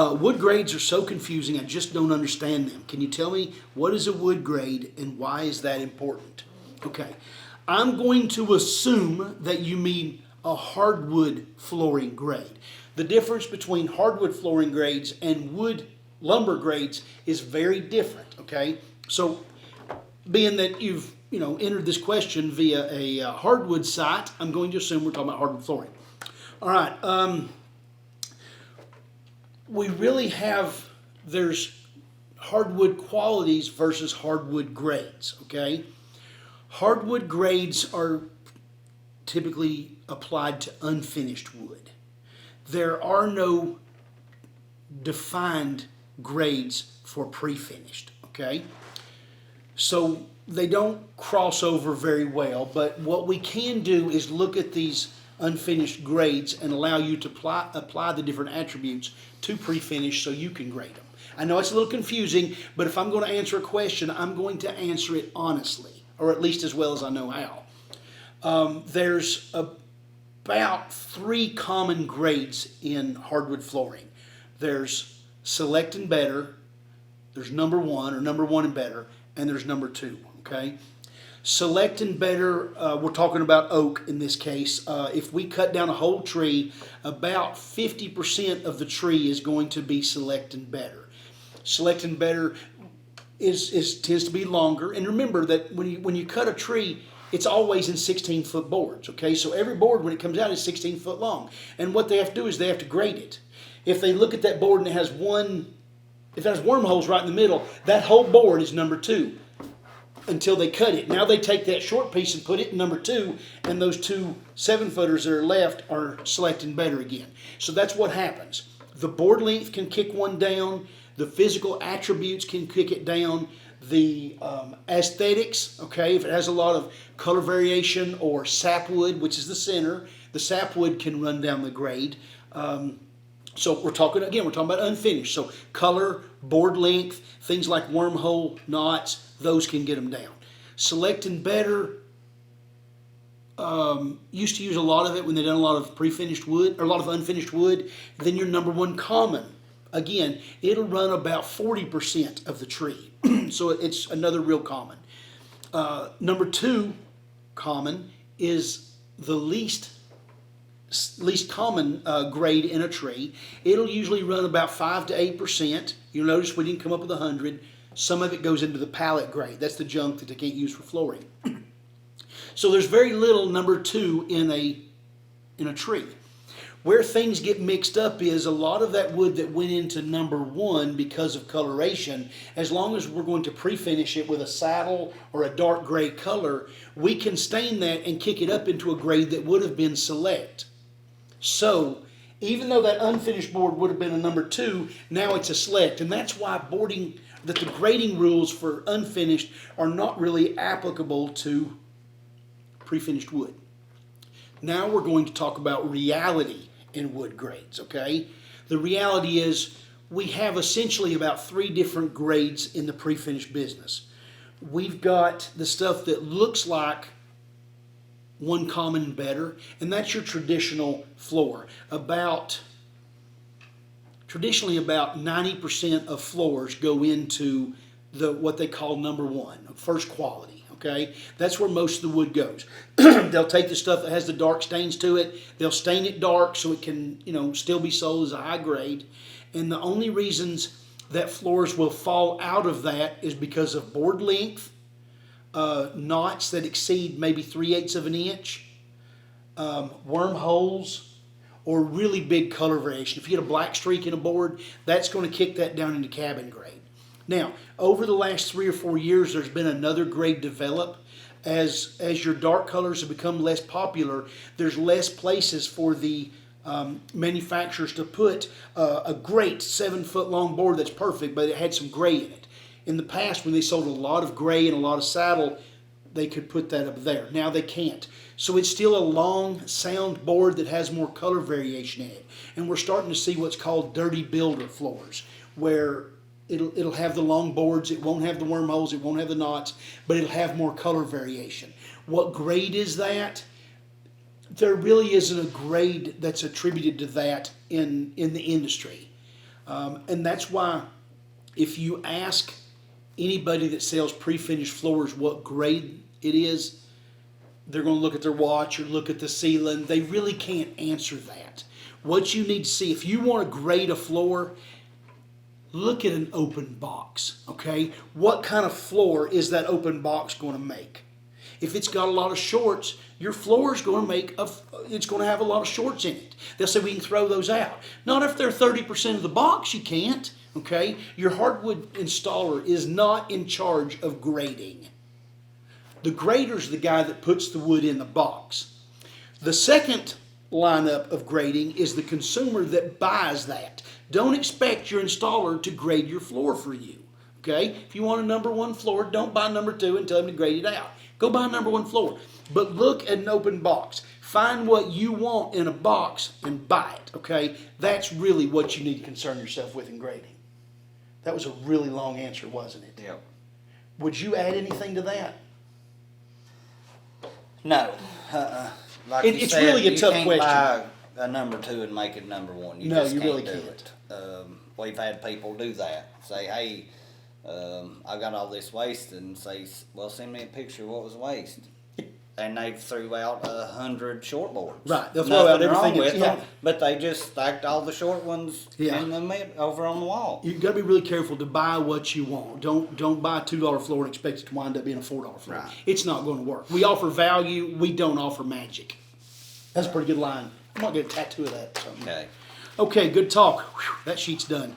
Wood grades are so confusing, I just don't understand them. Can you tell me what is a wood grade and why is that important? Okay, I'm going to assume that you mean a hardwood flooring grade. The difference between hardwood flooring grades and wood lumber grades is very different, okay? So being that you've entered this question via a hardwood site, I'm going to assume we're talking about hardwood flooring. All right, we really have, there's hardwood qualities versus hardwood grades, okay? Hardwood grades are typically applied to unfinished wood. There are no defined grades for pre-finished, okay? So they don't cross over very well, but what we can do is look at these unfinished grades and allow you to apply the different attributes to pre-finish so you can grade them. I know it's a little confusing, but if I'm going to answer a question, I'm going to answer it honestly, or at least as well as I know how. There's about 3 common grades in hardwood flooring. There's select and better, there's number 1 or number 1 and better, and there's number 2, okay? Select and better, we're talking about oak in this case. If we cut down a whole tree, about 50% of the tree is going to be select and better. Select and better tends to be longer. And remember that when you cut a tree, it's always in 16-foot boards, okay? So every board when it comes out is 16 foot long. And what they have to do is they have to grade it. If they look at that board and it has if it has wormholes right in the middle, that whole board is number 2. Until they cut it. Now they take that short piece and put it in number 2, and those 2 7-footers that are left are selecting better again. So that's what happens. The board length can kick one down. The physical attributes can kick it down. The aesthetics, okay, if it has a lot of color variation or sapwood, which is the center, the sapwood can run down the grade. So we're talking about unfinished. So color, board length, things like wormhole, knots, those can get them down. Select and better, used to use a lot of it when they done a lot of pre-finished wood, or a lot of unfinished wood. Then your number 1 common. Again, it'll run about 40% of the tree. So it's another real common. Number 2 common is the least common grade in a tree. It'll usually run about 5 to 8%. You'll notice we didn't come up with 100. Some of it goes into the pallet grade. That's the junk that they can't use for flooring. So there's very little number 2 in a tree. Where things get mixed up is a lot of that wood that went into number 1 because of coloration, as long as we're going to pre-finish it with a saddle or a dark gray color, we can stain that and kick it up into a grade that would have been select. So even though that unfinished board would have been a number 2, now it's a select. And that's why the grading rules for unfinished are not really applicable to pre-finished wood. Now we're going to talk about reality in wood grades, okay? The reality is we have essentially about 3 different grades in the pre-finished business. We've got the stuff that looks like 1 common and better, and that's your traditional floor. Traditionally about 90% of floors go into what they call number 1, first quality. Okay, that's where most of the wood goes. They'll take the stuff that has the dark stains to it. They'll stain it dark so it can, still be sold as a high grade. And the only reasons that floors will fall out of that is because of board length, knots that exceed maybe 3/8 of an inch, wormholes, or really big color variation. If you get a black streak in a board, that's going to kick that down into cabin grade. Now, over the last 3 or 4 years, there's been another grade develop. As your dark colors have become less popular, there's less places for the manufacturers to put a great 7-foot long board that's perfect, but it had some gray in it. In the past, when they sold a lot of gray and a lot of saddle, they could put that up there. Now they can't. So it's still a long, sound board that has more color variation in it. And we're starting to see what's called dirty builder floors, where it'll have the long boards, it won't have the wormholes, it won't have the knots, but it'll have more color variation. What grade is that? There really isn't a grade that's attributed to that in the industry. And that's why if you ask anybody that sells pre-finished floors what grade it is, they're going to look at their watch or look at the ceiling. They really can't answer that. What you need to see, if you want to grade a floor, look at an open box, okay? What kind of floor is that open box going to make? If it's got a lot of shorts, your floor is going to it's going to have a lot of shorts in it. They'll say we can throw those out. Not if they're 30% of the box, you can't, okay? Your hardwood installer is not in charge of grading. The grader's the guy that puts the wood in the box. The second lineup of grading is the consumer that buys that. Don't expect your installer to grade your floor for you. Okay? If you want a number 1 floor, don't buy number 2 and tell them to grade it out. Go buy a number 1 floor. But look at an open box. Find what you want in a box and buy it. Okay? That's really what you need to concern yourself with in grading. That was a really long answer, wasn't it? Yep. Would you add anything to that? No. Like It's really a tough question. You can't buy a number 2 and make it number 1. You No, just you can't really do can't. it. We've had people do that. Say, hey, I got all this waste, and say, well, send me a picture of what was waste. And they threw out 100 short boards. Right, they'll throw out Nothing wrong everything. with Yeah. them, but they just stacked all the short ones Yeah. in the over on the wall. You've got to be really careful to buy what you want. Don't buy a $2 floor and expect it to wind up being a $4 floor. Right. It's not going to work. We offer value. We don't offer magic. That's a pretty good line. I might get a tattoo of that. Or something. Okay. Okay, good talk. Whew, that sheet's done.